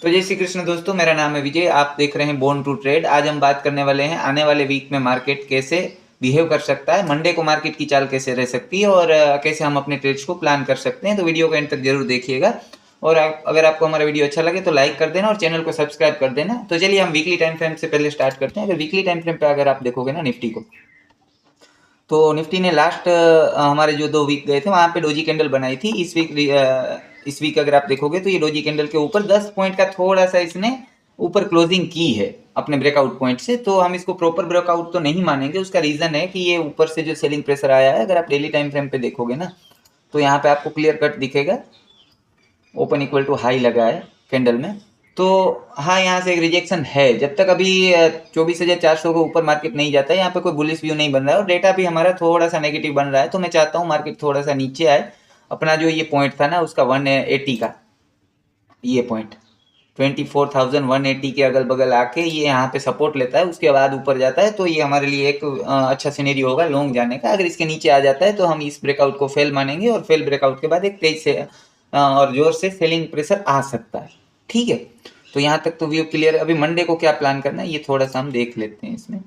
तो जय श्री कृष्ण दोस्तों, मेरा नाम है विजय। आप देख रहे हैं बोर्न टू ट्रेड। आज हम बात करने वाले हैं आने वाले वीक में मार्केट कैसे बिहेव कर सकता है, मंडे को मार्केट की चाल कैसे रह सकती है और कैसे हम अपने ट्रेड्स को प्लान कर सकते हैं। तो वीडियो को एंड तक जरूर देखिएगा और अगर आपको हमारा वीडियो अच्छा लगे तो लाइक कर देना और चैनल को सब्सक्राइब कर देना। तो चलिए हम वीकली टाइम फ्रेम से पहले स्टार्ट करते हैं। अगर वीकली टाइम फ्रेम पे अगर आप देखोगे ना निफ्टी को, तो निफ्टी ने लास्ट हमारे जो 2 वीक गए थे वहाँ पे डोजी कैंडल बनाई थी। इस वीक अगर आप देखोगे तो ये डोजी कैंडल के ऊपर 10 पॉइंट का थोड़ा सा इसने ऊपर क्लोजिंग की है अपने ब्रेकआउट पॉइंट से। तो हम इसको प्रॉपर ब्रेकआउट तो नहीं मानेंगे। उसका रीजन है कि ये ऊपर से जो सेलिंग प्रेशर आया है, अगर आप डेली टाइम फ्रेम पे देखोगे ना तो यहाँ पे आपको क्लियर कट दिखेगा, ओपन इक्वल टू हाई लगा है कैंडल में। तो हाँ, यहाँ से एक रिजेक्शन है। जब तक अभी 24,400 के ऊपर मार्केट नहीं जाता है, यहाँ पे कोई बुलिश व्यू नहीं बन रहा है और डेटा भी हमारा थोड़ा सा नेगेटिव बन रहा है। तो मैं चाहता हूँ मार्केट थोड़ा सा नीचे आए। अपना जो ये पॉइंट था ना उसका 180 का, ये पॉइंट 24,180 के अगल बगल आके ये यहाँ पे सपोर्ट लेता है, उसके बाद ऊपर जाता है। तो ये हमारे लिए एक अच्छा सिनेरियो होगा लॉन्ग जाने का। अगर इसके नीचे आ जाता है तो हम इस ब्रेकआउट को फेल मानेंगे और फेल ब्रेकआउट के बाद एक तेज से और जोर से सेलिंग प्रेशर आ सकता है। ठीक है, तो यहाँ तक तो व्यू क्लियर है। अभी मंडे को क्या प्लान करना है ये थोड़ा सा हम देख लेते हैं। इसमें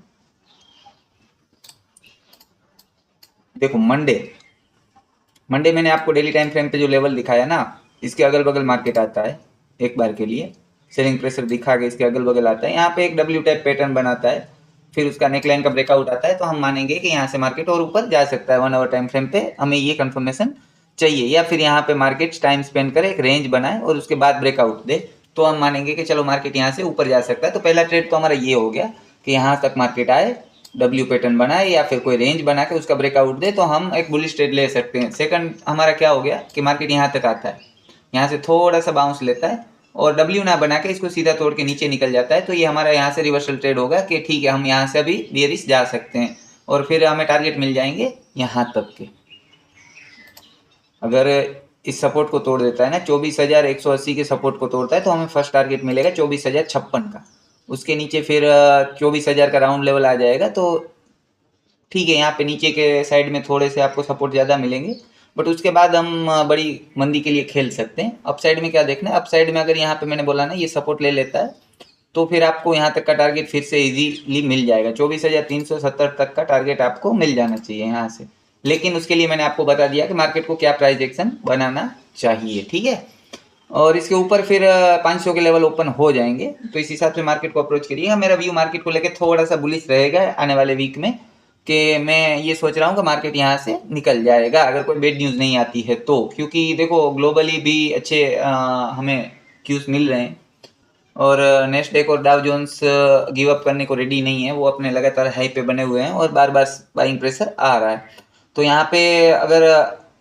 देखो, मंडे मैंने आपको डेली टाइम फ्रेम पे जो लेवल दिखाया ना, इसके अगल बगल मार्केट आता है एक बार के लिए। सेलिंग प्रेशर दिखा के इसके अगल बगल आता है, यहाँ पे एक डब्ल्यू टाइप पैटर्न बनाता है, फिर उसका नेकलाइन का ब्रेकआउट आता है। तो हम मानेंगे कि यहाँ से मार्केट और ऊपर जा सकता है 1 आवर टाइम फ्रेम पे। हमें ये कंफर्मेशन चाहिए। या फिर यहाँ पे मार्केट टाइम स्पेंड करे, एक रेंज बनाए और उसके बाद ब्रेकआउट दे, तो हम मानेंगे कि चलो मार्केट यहाँ से ऊपर जा सकता है। तो पहला ट्रेड तो हमारा ये हो गया कि यहाँ तक मार्केट आए, डब्ल्यू पैटर्न बनाए या फिर कोई रेंज बना के उसका ब्रेकआउट दे, तो हम एक बुलिश ट्रेड ले सकते हैं। सेकंड हमारा क्या हो गया कि मार्केट यहाँ तक आता है, यहाँ से थोड़ा सा बाउंस लेता है और डब्ल्यू ना बना के इसको सीधा तोड़ के नीचे निकल जाता है। तो ये हमारा यहाँ से रिवर्सल ट्रेड होगा कि ठीक है, हम यहाँ से अभी बेयरिश जा सकते हैं और फिर हमें टारगेट मिल जाएंगे यहाँ तक के। अगर इस सपोर्ट को तोड़ देता है ना, 24,180 के सपोर्ट को तोड़ता है, तो हमें फर्स्ट टारगेट मिलेगा 24,056 का। उसके नीचे फिर 24,000 का राउंड लेवल आ जाएगा। तो ठीक है, यहाँ पे नीचे के साइड में थोड़े से आपको सपोर्ट ज़्यादा मिलेंगे, बट उसके बाद हम बड़ी मंदी के लिए खेल सकते हैं। अप साइड में क्या देखना है, अप साइड में अगर यहाँ पे मैंने बोला ना ये सपोर्ट ले लेता है, तो फिर आपको यहाँ तक का टारगेट फिर से इजीली मिल जाएगा। 24,370 तक का टारगेट आपको मिल जाना चाहिए यहाँ से। लेकिन उसके लिए मैंने आपको बता दिया कि मार्केट को क्या प्राइस एक्शन बनाना चाहिए। ठीक है, और इसके ऊपर फिर 500 के लेवल ओपन हो जाएंगे, तो इस हिसाब से मार्केट को अप्रोच करिएगा। मेरा व्यू मार्केट को लेकर थोड़ा सा बुलिश रहेगा आने वाले वीक में, कि मैं ये सोच रहा हूँ कि मार्केट यहाँ से निकल जाएगा अगर कोई बेड न्यूज़ नहीं आती है तो। क्योंकि देखो, ग्लोबली भी अच्छे हमें क्यूज मिल रहे हैं और नेस्डेक और डाउ जोन्स गिव अप करने को रेडी नहीं है। वो अपने लगातार हाई पे बने हुए हैं और बार बार बाइंग प्रेशर आ रहा है। तो यहाँ पे अगर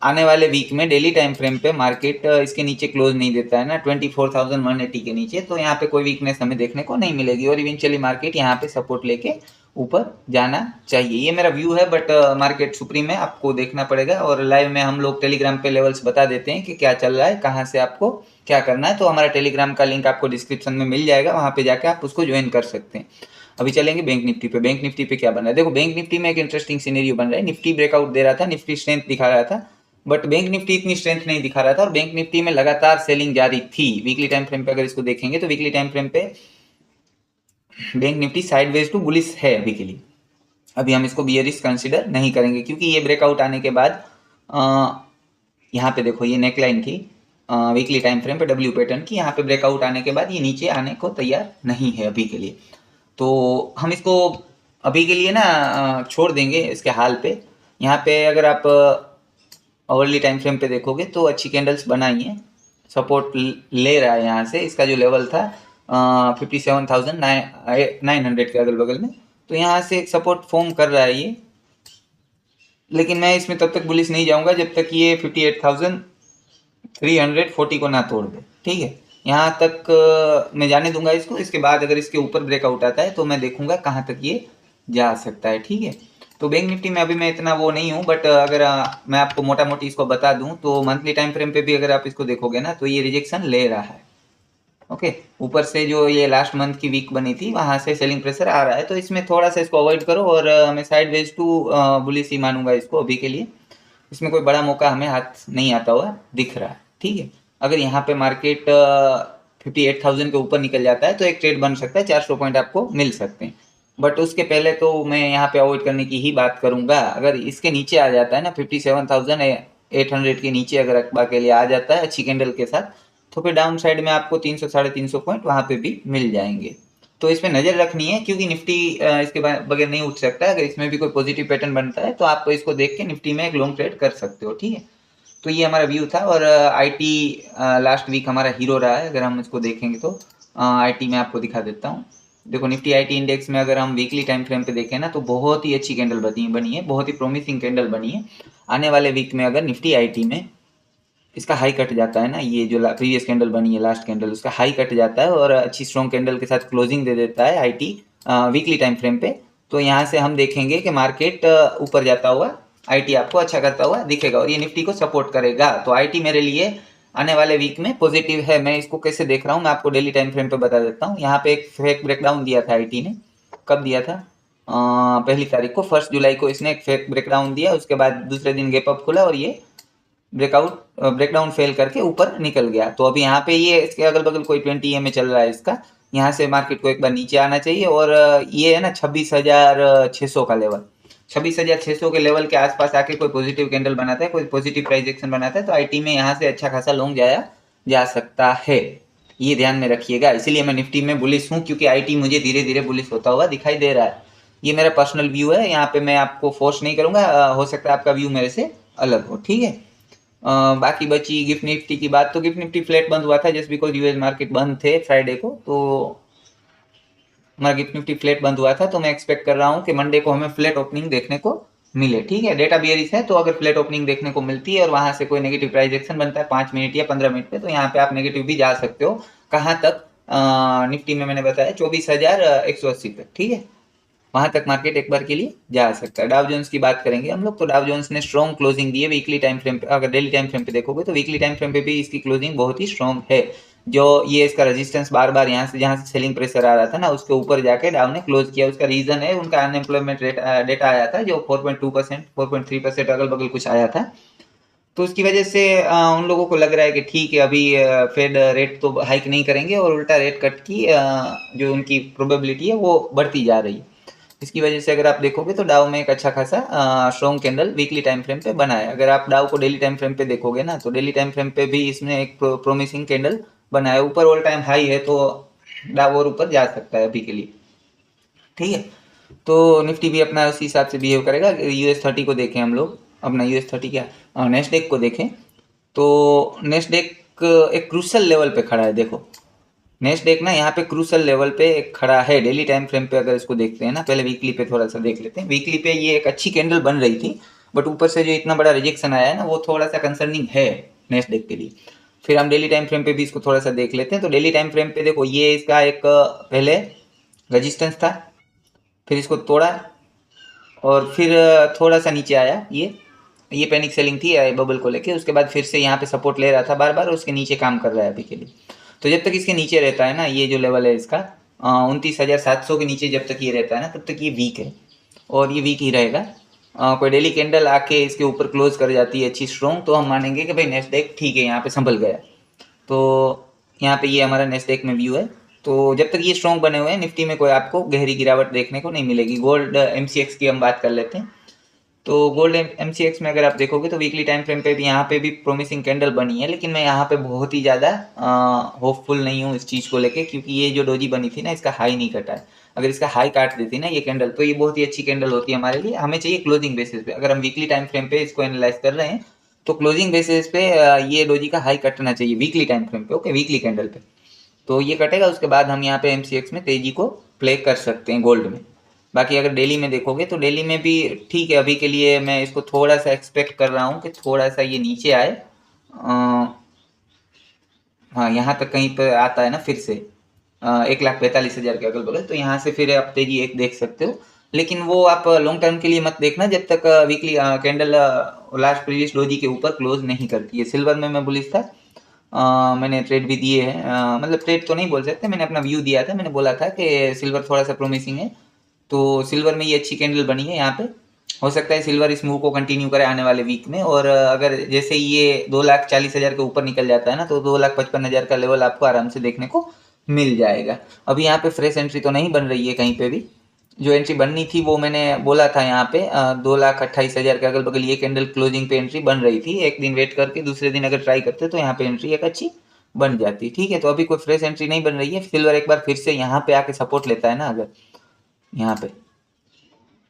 आने वाले वीक में डेली टाइम फ्रेम पे मार्केट इसके नीचे क्लोज नहीं देता है ना 24,180 के नीचे, तो यहाँ पे कोई वीकनेस हमें देखने को नहीं मिलेगी और इवेंचुअली मार्केट यहाँ पे सपोर्ट लेके ऊपर जाना चाहिए। ये मेरा व्यू है, बट मार्केट सुप्रीम है, आपको देखना पड़ेगा। और लाइव में हम लोग टेलीग्राम पे लेवल्स बता देते हैं कि क्या चल रहा है, कहाँ से आपको क्या करना है। तो हमारा टेलीग्राम का लिंक आपको डिस्क्रिप्शन में मिल जाएगा, वहाँ पे जाके आप उसको ज्वाइन कर सकते हैं। अभी चलेंगे बैंक निफ्टी पे। बैंक निफ्टी पे क्या बन रहा है, देखो बैंक निफ्टी में एक इंटरेस्टिंग सिनेरियो बन रहा है। निफ्टी ब्रेकआउट दे रहा था, निफ्टी स्ट्रेंथ दिखा रहा था, बट बैंक निफ्टी इतनी स्ट्रेंथ नहीं दिखा रहा था और बैंक निफ्टी में लगातार सेलिंग जारी थी। वीकली टाइम फ्रेम पे अगर इसको देखेंगे तो वीकली टाइम फ्रेम पे bank Nifty sideways to bullish है अभी के लिए। अभी हम इसको बियरिश कंसिडर नहीं करेंगे, क्योंकि ये ब्रेकआउट आने के बाद यहाँ पे देखो ये नेकलाइन थी वीकली टाइम फ्रेम पे डब्ल्यू पैटर्न की। यहाँ पे ब्रेकआउट आने के बाद ये नीचे आने को तैयार नहीं है अभी के लिए। तो हम इसको अभी के लिए ना छोड़ देंगे इसके हाल पे। यहाँ पे अगर आप आवरली टाइम फ्रेम पे देखोगे तो अच्छी कैंडल्स बनाई है, सपोर्ट ले रहा है यहाँ से। इसका जो लेवल था 57,900 के अगल बगल में, तो यहाँ से एक सपोर्ट फॉर्म कर रहा है ये। लेकिन मैं इसमें तब तक बुलिश नहीं जाऊंगा जब तक ये 58,340 को ना तोड़ दे। ठीक है, यहाँ तक मैं जाने दूंगा इसको। इसके बाद अगर इसके ऊपर ब्रेकआउट आता है तो मैं देखूंगा कहाँ तक ये जा सकता है। ठीक है, तो बैंक निफ्टी में अभी मैं इतना वो नहीं हूँ, बट अगर मैं आपको मोटा मोटी इसको बता दूं तो मंथली टाइम फ्रेम पे भी अगर आप इसको देखोगे ना तो ये रिजेक्शन ले रहा है। ओके, ऊपर से जो ये लास्ट मंथ की वीक बनी थी वहां से सेलिंग प्रेशर आ रहा है, तो इसमें थोड़ा सा इसको अवॉइड करो। और मैं साइडवेज टू बुलिश ही मानूंगा इसको अभी के लिए। इसमें कोई बड़ा मौका हमें हाथ नहीं आता हुआ दिख रहा है। ठीक है, अगर यहाँ पे मार्केट 58,000 के ऊपर निकल जाता है तो एक ट्रेड बन सकता है, 400 पॉइंट आपको मिल सकते हैं। बट उसके पहले तो मैं यहाँ पे अवॉइड करने की ही बात करूँगा। अगर इसके नीचे आ जाता है ना 57,800 के नीचे अगर अखबार के लिए आ जाता है अच्छी कैंडल के साथ, तो फिर डाउन साइड में आपको 300 साढ़े 300 पॉइंट वहाँ पे भी मिल जाएंगे। तो इसमें नज़र रखनी है क्योंकि निफ्टी इसके बगैर नहीं उठ सकता है। अगर इसमें भी कोई पॉजिटिव पैटर्न बनता है तो आप इसको देख के निफ्टी में एक लॉन्ग ट्रेड कर सकते हो, ठीक है। तो ये हमारा व्यू था। और आईटी लास्ट वीक हमारा हीरो रहा है। अगर हम इसको देखेंगे तो आईटी में आपको दिखा देता हूँ। देखो निफ्टी आईटी इंडेक्स में अगर हम वीकली टाइम फ्रेम पे देखें ना तो बहुत ही अच्छी कैंडल बनी है, बहुत ही प्रॉमिसिंग कैंडल बनी है। आने वाले वीक में अगर निफ्टी आईटी में इसका हाई कट जाता है ना, ये जो प्रीवियस कैंडल बनी है लास्ट कैंडल, उसका हाई कट जाता है और अच्छी स्ट्रॉन्ग कैंडल के साथ क्लोजिंग दे देता है आईटी वीकली टाइम फ्रेम पे, तो यहाँ से हम देखेंगे कि मार्केट ऊपर जाता हुआ आईटी आपको अच्छा करता हुआ दिखेगा और ये निफ्टी को सपोर्ट करेगा। तो आईटी मेरे लिए आने वाले वीक में पॉजिटिव है। मैं इसको कैसे देख रहा हूँ मैं आपको डेली टाइम फ्रेम पे बता देता हूँ। यहाँ पे एक फेक ब्रेकडाउन दिया था आईटी ने, कब दिया था, पहली तारीख को, 1 जुलाई को इसने एक फेक ब्रेकडाउन दिया। उसके बाद दूसरे दिन गैप अप खुला और ये ब्रेकडाउन फेल करके ऊपर निकल गया। तो अभी यहाँ पे ये इसके अगल बगल कोई 20 EMA चल रहा है इसका, यहाँ से मार्केट को एक बार नीचे आना चाहिए और ये है ना 26,600 का लेवल, 26,600 के लेवल के आसपास आके कोई पॉजिटिव कैंडल बनाता है, कोई पॉजिटिव प्राइस एक्शन बनाता है तो आईटी में यहाँ से अच्छा खासा लॉन्ग जाया जा सकता है। ये ध्यान में रखिएगा। इसीलिए मैं निफ्टी में बुलिश हूँ क्योंकि आईटी मुझे धीरे धीरे बुलिश होता हुआ दिखाई दे रहा है। ये मेरा पर्सनल व्यू है, यहाँ पे मैं आपको फोर्स नहीं करूँगा, हो सकता है आपका व्यू मेरे से अलग हो, ठीक है। बाकी बची गिफ्ट निफ्टी की बात। तो गिफ्ट निफ्टी फ्लैट बंद हुआ था जस्ट बिकॉज यूएस मार्केट बंद थे फ्राइडे को, तो हमारा गिफ्ट निफ्टी फ्लैट बंद हुआ था। तो मैं एक्सपेक्ट कर रहा हूँ कि मंडे को हमें फ्लैट ओपनिंग देखने को मिले, ठीक है। डेटा बियरिश है तो अगर फ्लैट ओपनिंग देखने को मिलती है और वहां से कोई नेगेटिव प्राइस एक्शन बनता है 5 मिनट या 15 मिनट पे, तो यहाँ पे आप नेगेटिव भी जा सकते हो। कहाँ तक, निफ्टी में मैंने बताया 24,180 तक, ठीक है। वहां तक मार्केट एक बार के लिए जा सकता है। डाउ जोन्स की बात करेंगे हम लोग, तो डाउ जोन्स ने स्ट्रॉन्ग क्लोजिंग दी है वीकली टाइम फ्रेम पे। अगर डेली टाइम फ्रेम पे देखोगे तो वीकली टाइम फ्रेम पे भी इसकी क्लोजिंग बहुत ही स्ट्रॉन्ग है। जो ये इसका रेजिस्टेंस बार बार यहाँ से जहाँ से सेलिंग प्रेशर आ रहा था ना उसके ऊपर जाके डाउ ने क्लोज किया। उसका रीजन है उनका अनएम्प्लॉयमेंट रेट डेटा आया था जो 4.2% 4.3% अगल बगल कुछ आया था। तो उसकी वजह से उन लोगों को लग रहा है कि ठीक है अभी फेड रेट तो हाइक नहीं करेंगे और उल्टा रेट कट की जो उनकी प्रोबेबिलिटी है वो बढ़ती जा रही है। इसकी वजह से अगर आप देखोगे तो डाउ में एक अच्छा खासा strong candle weekly time frame पे बना है। अगर आप डाउ को डेली टाइम फ्रेम पे देखोगे ना तो डेली टाइम फ्रेम पे भी इसमें एक प्रोमिसिंग कैंडल बना है। ऊपर ऑल टाइम हाई है तो डाउ और ऊपर जा सकता है अभी के लिए, ठीक है। तो निफ्टी भी अपना उसी हिसाब से बिहेव करेगा। US30 को देखें हम लोग, अपना US30 क्या नेस्डेक को देखें तो नेस्डेक एक क्रूशल लेवल पे खड़ा है। देखो नेस्डेक ना यहाँ पे क्रूशल लेवल पे एक खड़ा है डेली टाइम फ्रेम पे। अगर इसको देखते हैं ना, पहले वीकली पे थोड़ा सा देख लेते हैं। वीकली पे ये एक अच्छी कैंडल बन रही थी बट ऊपर से जो इतना बड़ा रिजेक्शन आया है ना वो थोड़ा सा कंसर्निंग है नेस्डेक के लिए। फिर हम डेली टाइम फ्रेम पे भी इसको थोड़ा सा देख लेते हैं। तो डेली टाइम फ्रेम पे देखो ये इसका एक पहले रजिस्टेंस था, फिर इसको तोड़ा और फिर थोड़ा सा नीचे आया। ये पैनिक सेलिंग थी बबल को लेके। उसके बाद फिर से यहाँ पे सपोर्ट ले रहा था बार बार, उसके नीचे काम कर रहा है अभी के लिए। तो जब तक इसके नीचे रहता है ना, ये जो लेवल है इसका 29,700 के नीचे जब तक ये रहता है ना तब तक ये वीक है और ये वीक ही रहेगा। कोई डेली कैंडल आके इसके ऊपर क्लोज कर जाती है अच्छी स्ट्रॉन्ग तो हम मानेंगे कि भाई नेस्डेक ठीक है यहाँ पे संभल गया। तो यहाँ पे ये हमारा नेस्डेक में व्यू है। तो जब तक ये स्ट्रॉन्ग बने हुए हैं निफ्टी में कोई आपको गहरी गिरावट देखने को नहीं मिलेगी। गोल्ड MCX की हम बात कर लेते हैं। तो गोल्ड MCX में अगर आप देखोगे तो वीकली टाइम फ्रेम पे भी यहाँ पे भी प्रॉमिसिंग कैंडल बनी है, लेकिन मैं यहाँ पे बहुत ही ज़्यादा होपफुल नहीं हूँ इस चीज़ को लेके क्योंकि ये जो डोजी बनी थी ना इसका हाई नहीं कटा है। अगर इसका हाई काट देती ना ये कैंडल तो ये बहुत ही अच्छी कैंडल होती है हमारे लिए। हमें चाहिए क्लोजिंग बेसिस पे। अगर हम वीकली टाइम फ्रेम पे इसको एनालाइज कर रहे हैं तो क्लोजिंग बेसिस पे ये डोजी का हाई कटना चाहिए वीकली टाइम फ्रेम पे, ओके, वीकली कैंडल पे। तो ये कटेगा उसके बाद हम यहाँ पे MCX में तेजी को प्ले कर सकते हैं गोल्ड में। बाकी अगर डेली में देखोगे तो डेली में भी ठीक है। अभी के लिए मैं इसको थोड़ा सा एक्सपेक्ट कर रहा हूँ कि थोड़ा सा ये नीचे आए। हाँ यहाँ तक कहीं पर आता है ना फिर से 1,45,000 के अगल बगल, तो यहाँ से फिर आप तेजी एक देख सकते हो। लेकिन वो आप लॉन्ग टर्म के लिए मत देखना जब तक weekly candle last previous doji के ऊपर क्लोज नहीं करती है। सिल्वर में मैं बुलिश था, मैंने ट्रेड भी दिए हैं, मतलब ट्रेड तो नहीं बोल सकते, मैंने अपना व्यू दिया था। मैंने बोला था कि सिल्वर थोड़ा सा प्रोमिसिंग है। तो सिल्वर में ये अच्छी कैंडल बनी है यहाँ पे हो सकता है सिल्वर इस मूव को कंटिन्यू करे आने वाले वीक में, और अगर जैसे ये 2,40,000 के ऊपर निकल जाता है ना, तो 2,55,000 का लेवल आपको आराम से देखने को मिल जाएगा। अभी यहाँ पे फ्रेश एंट्री तो नहीं बन रही है कहीं पे भी। जो एंट्री बननी थी वो मैंने बोला था यहाँ पे 2,28,000 के अगल बगल ये कैंडल क्लोजिंग पे एंट्री बन रही थी। एक दिन वेट करके दूसरे दिन अगर ट्राई करते तो यहाँ पे एंट्री एक अच्छी बन जाती। ठीक है, तो अभी कोई फ्रेश एंट्री नहीं बन रही है। सिल्वर एक बार फिर से यहाँ पे आके सपोर्ट लेता है ना, अगर यहाँ पे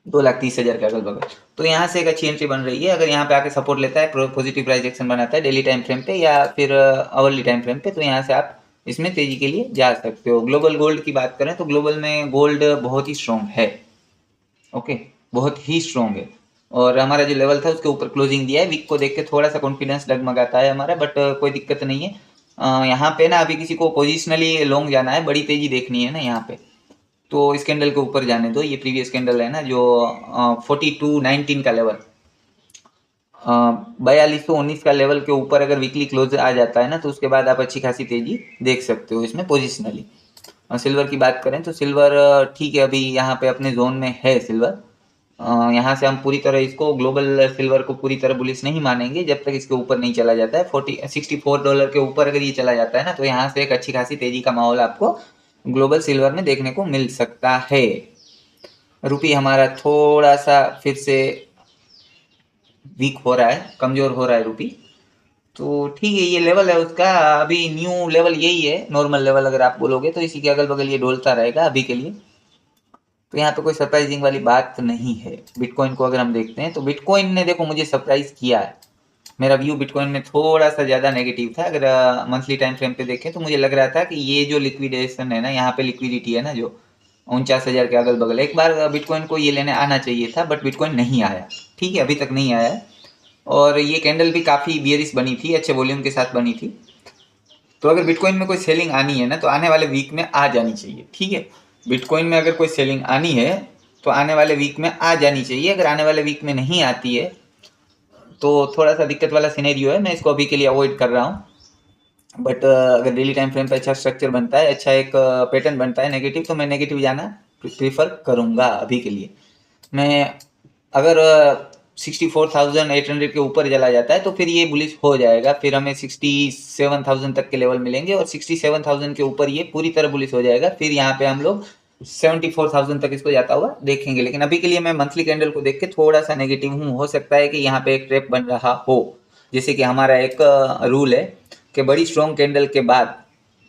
2,30,000 के अगल बगल, तो यहाँ से एक अच्छी एंट्री बन रही है। अगर यहाँ पे आके सपोर्ट लेता है, पॉजिटिव प्राइस एक्शन बनाता है डेली टाइम फ्रेम पे या फिर आवरली टाइम फ्रेम पे, तो यहाँ से आप इसमें तेजी के लिए जा सकते हो। ग्लोबल गोल्ड की बात करें तो ग्लोबल में गोल्ड बहुत ही स्ट्रॉन्ग है। ओके, बहुत ही स्ट्रॉन्ग है, और हमारा जो लेवल था उसके ऊपर क्लोजिंग दिया है। वीक को देख के थोड़ा सा कॉन्फिडेंस डगमगाता है हमारा, बट कोई दिक्कत नहीं है। यहाँ पे ना अभी किसी को पोजिशनली लॉन्ग जाना है, बड़ी तेजी देखनी है ना यहाँ पे, तो इस कैंडल के ऊपर जाने दो। ये प्रीवियस कैंडल है ना जो 4219 का लेवल, 4219 का लेवल के ऊपर अगर वीकली क्लोज आ जाता है ना, तो उसके बाद आप अच्छी खासी तेजी देख सकते हो इसमें पोजिशनली। सिल्वर की बात करें तो सिल्वर ठीक है, अभी यहाँ पे अपने जोन में है सिल्वर। यहाँ से हम पूरी तरह इसको ग्लोबल सिल्वर को पूरी तरह बुलिश नहीं मानेंगे जब तक इसके ऊपर नहीं चला जाता है। $64 के ऊपर अगर ये चला जाता है ना, तो यहाँ से एक अच्छी खासी तेजी का माहौल आपको ग्लोबल सिल्वर में देखने को मिल सकता है। रुपी हमारा थोड़ा सा फिर से वीक हो रहा है, कमजोर हो रहा है रुपी, तो ठीक है, ये लेवल है उसका। अभी न्यू लेवल यही है, नॉर्मल लेवल अगर आप बोलोगे तो इसी के अगल बगल ये डोलता रहेगा अभी के लिए। तो यहाँ पे कोई सरप्राइजिंग वाली बात नहीं है। बिटकॉइन को अगर हम देखते हैं तो बिटकॉइन ने देखो मुझे सरप्राइज किया है। मेरा व्यू बिटकॉइन में थोड़ा सा ज़्यादा नेगेटिव था। अगर मंथली टाइम फ्रेम पे देखें तो मुझे लग रहा था कि ये जो लिक्विडेशन है ना, यहाँ पे लिक्विडिटी है ना जो 49,000 के अगल बगल, एक बार बिटकॉइन को ये लेने आना चाहिए था, बट बिटकॉइन नहीं आया। ठीक है, अभी तक नहीं आया, और ये कैंडल भी काफ़ी बियरिश बनी थी, अच्छे वॉल्यूम के साथ बनी थी। तो अगर बिटकॉइन में कोई सेलिंग आनी है ना, तो आने वाले वीक में आ जानी चाहिए। ठीक है, बिटकॉइन में अगर कोई सेलिंग आनी है तो आने वाले वीक में आ जानी चाहिए। अगर आने वाले वीक में नहीं आती है तो थोड़ा सा दिक्कत वाला सिनेरियो है, मैं इसको अभी के लिए अवॉइड कर रहा हूँ। बट अगर डेली टाइम फ्रेम पे अच्छा स्ट्रक्चर बनता है, अच्छा एक पैटर्न बनता है नेगेटिव, तो मैं नेगेटिव जाना प्रीफर करूँगा अभी के लिए। मैं अगर 64,800 के ऊपर चला जाता है तो फिर ये बुलिश हो जाएगा, फिर हमें 67,000 तक के लेवल मिलेंगे, और 67,000 के ऊपर ये पूरी तरह बुलिश हो जाएगा। फिर यहाँ पे हम लोग 74,000 तक इसको जाता हुआ देखेंगे। लेकिन अभी के लिए मैं मंथली कैंडल को देख के थोड़ा सा नेगेटिव हूँ। हो सकता है कि यहाँ पे एक ट्रैप बन रहा हो, जैसे कि हमारा एक रूल है कि बड़ी स्ट्रॉन्ग कैंडल के बाद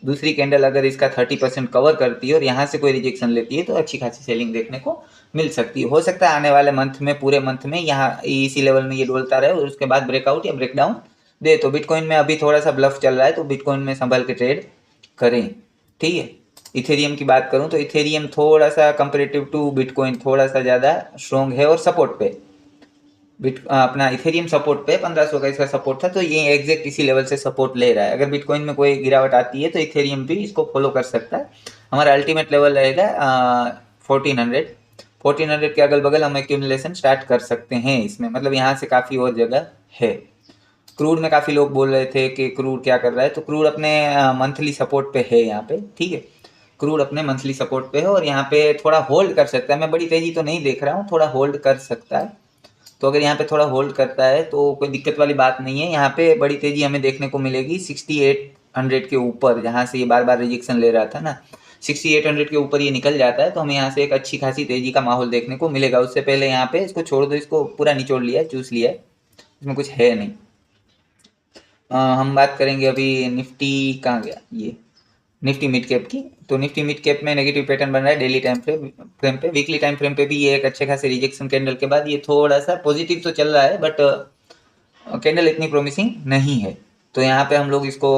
दूसरी कैंडल अगर इसका 30% कवर करती है और यहाँ से कोई रिजेक्शन लेती है तो अच्छी खासी सेलिंग देखने को मिल सकती है। हो सकता है आने वाले मंथ में, पूरे मंथ में यहाँ इसी लेवल में ये डोलता रहे और उसके बाद ब्रेकआउट या ब्रेकडाउन दे। तो बिटकॉइन में अभी थोड़ा सा ब्लफ चल रहा है, तो बिटकॉइन में संभल के ट्रेड करें। ठीक है, इथेरियम की बात करूँ तो इथेरियम थोड़ा सा कंपेरेटिव टू बिटकॉइन थोड़ा सा ज़्यादा स्ट्रॉन्ग है, और सपोर्ट पे अपना इथेरियम सपोर्ट पे 1500 का इसका सपोर्ट था, तो ये एग्जैक्ट इसी लेवल से सपोर्ट ले रहा है। अगर बिटकॉइन में कोई गिरावट आती है तो इथेरियम भी इसको फॉलो कर सकता है। हमारा अल्टीमेट लेवल रहेगा 1400 के अगल बगल हम एक्यूमुलेशन स्टार्ट कर सकते हैं इसमें, मतलब यहाँ से काफ़ी और जगह है। क्रूड में काफ़ी लोग बोल रहे थे कि क्रूड क्या कर रहा है, तो क्रूड अपने मंथली सपोर्ट पे है यहाँ पे। ठीक है, क्रूड अपने मंथली सपोर्ट पे है और यहाँ पे थोड़ा होल्ड कर सकता है। मैं बड़ी तेजी तो नहीं देख रहा हूँ, थोड़ा होल्ड कर सकता है। तो अगर यहाँ पे थोड़ा होल्ड करता है तो कोई दिक्कत वाली बात नहीं है। यहाँ पे बड़ी तेजी हमें देखने को मिलेगी 6800 के ऊपर, जहाँ से ये बार बार रिजेक्शन ले रहा था ना, 6800 के ऊपर ये निकल जाता है तो हमें यहाँ से एक अच्छी खासी तेजी का माहौल देखने को मिलेगा। उससे पहले यहाँ पे इसको छोड़ दो, इसको पूरा निचोड़ लिया है, चूस लिया है, इसमें कुछ है नहीं। हम बात करेंगे अभी निफ्टी, कहाँ गया ये निफ्टी मिड कैप की। तो निफ्टी मिड कैप में नेगेटिव पैटर्न बन रहा है डेली टाइम फ्रेम पे। वीकली टाइम फ्रेम पे भी ये एक अच्छे खासे रिजेक्शन कैंडल के बाद ये थोड़ा सा पॉजिटिव तो चल रहा है, बट कैंडल इतनी प्रोमिसिंग नहीं है। तो यहाँ पे हम लोग इसको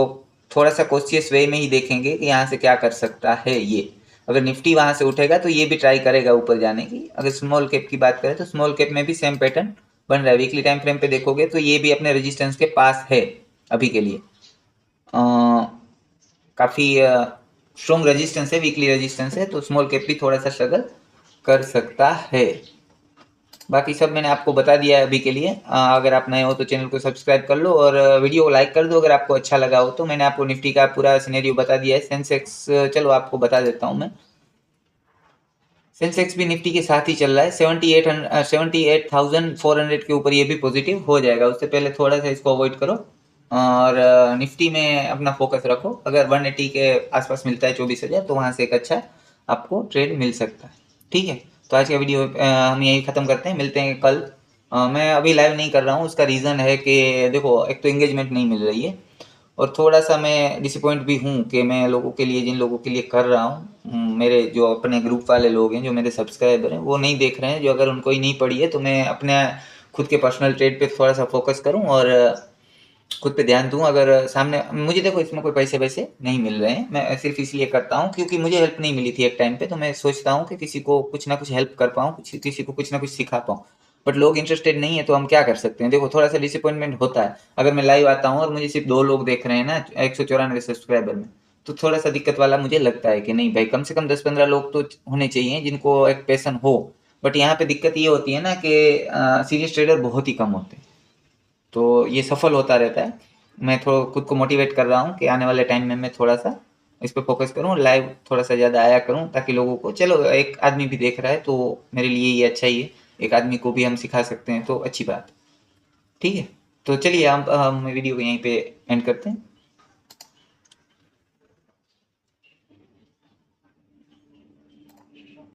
थोड़ा सा कॉशियस वे में ही देखेंगे कि यहाँ से क्या कर सकता है ये। अगर निफ्टी वहाँ से उठेगा तो ये भी ट्राई करेगा ऊपर जाने की। अगर स्मॉल कैप की बात करें तो स्मॉल कैप में भी सेम पैटर्न बन रहा है। वीकली टाइम फ्रेम पे देखोगे तो ये भी अपने रेजिस्टेंस के पास है अभी के लिए। काफ़ी स्ट्रॉन्ग रेजिस्टेंस है, वीकली रेजिस्टेंस है, तो स्मॉल कैप भी थोड़ा सा स्ट्रगल कर सकता है। बाकी सब मैंने आपको बता दिया है अभी के लिए। अगर आप नए हो तो चैनल को सब्सक्राइब कर लो और वीडियो को लाइक कर दो अगर आपको अच्छा लगा हो तो। मैंने आपको निफ्टी का पूरा सिनेरियो बता दिया है। सेंसेक्स चलो आपको बता देता हूँ मैं। सेंसेक्स भी निफ्टी के साथ ही चल रहा है 78,400 के ऊपर, ये भी पॉजिटिव हो जाएगा। उससे पहले थोड़ा सा इसको अवॉइड करो और निफ्टी में अपना फोकस रखो। अगर 180 के आसपास मिलता है 24,000 तो वहाँ से एक अच्छा आपको ट्रेड मिल सकता है। ठीक है, तो आज का वीडियो हम यही ख़त्म करते हैं, मिलते हैं कल। मैं अभी लाइव नहीं कर रहा हूँ, उसका रीज़न है कि देखो एक तो एंगेजमेंट नहीं मिल रही है और थोड़ा सा मैं डिसअपॉइंट भी हूँ कि मैं लोगों के लिए, जिन लोगों के लिए कर रहा हूँ, मेरे जो अपने ग्रुप वाले लोग हैं, जो मेरे सब्सक्राइबर हैं, वो नहीं देख रहे हैं। जो अगर उनको ही नहीं पड़ी है तो मैं अपने खुद के पर्सनल ट्रेड पे थोड़ा सा फोकस करूँ और खुद पे ध्यान दूँ। अगर सामने मुझे देखो इसमें कोई पैसे वैसे नहीं मिल रहे हैं, मैं सिर्फ इसलिए करता हूँ क्योंकि मुझे हेल्प नहीं मिली थी एक टाइम पे, तो मैं सोचता हूँ कि किसी को कुछ ना कुछ हेल्प कर पाऊँ, किसी को कुछ ना कुछ सिखा पाऊँ। बट लोग इंटरेस्टेड नहीं है तो हम क्या कर सकते हैं। देखो थोड़ा सा डिसअपॉइंटमेंट होता है। अगर मैं लाइव आता हूँ और मुझे सिर्फ 2 लोग देख रहे हैं ना 194 सब्सक्राइबर में, तो थोड़ा सा दिक्कत वाला मुझे लगता है कि नहीं भाई, कम से कम 10-15 लोग तो होने चाहिए जिनको एक पैशन हो। बट यहाँ पे दिक्कत ये होती है ना कि सीरियस ट्रेडर बहुत ही कम होते हैं, तो ये सफल होता रहता है। मैं थोड़ा खुद को मोटिवेट कर रहा हूँ कि आने वाले टाइम में मैं थोड़ा सा इस पे फोकस करूँ, लाइव थोड़ा सा ज़्यादा आया करूँ, ताकि लोगों को, चलो एक आदमी भी देख रहा है तो मेरे लिए ये अच्छा ही है। एक आदमी को भी हम सिखा सकते हैं तो अच्छी बात। ठीक है, तो चलिए हम वीडियो को यहीं पे एंड करते हैं।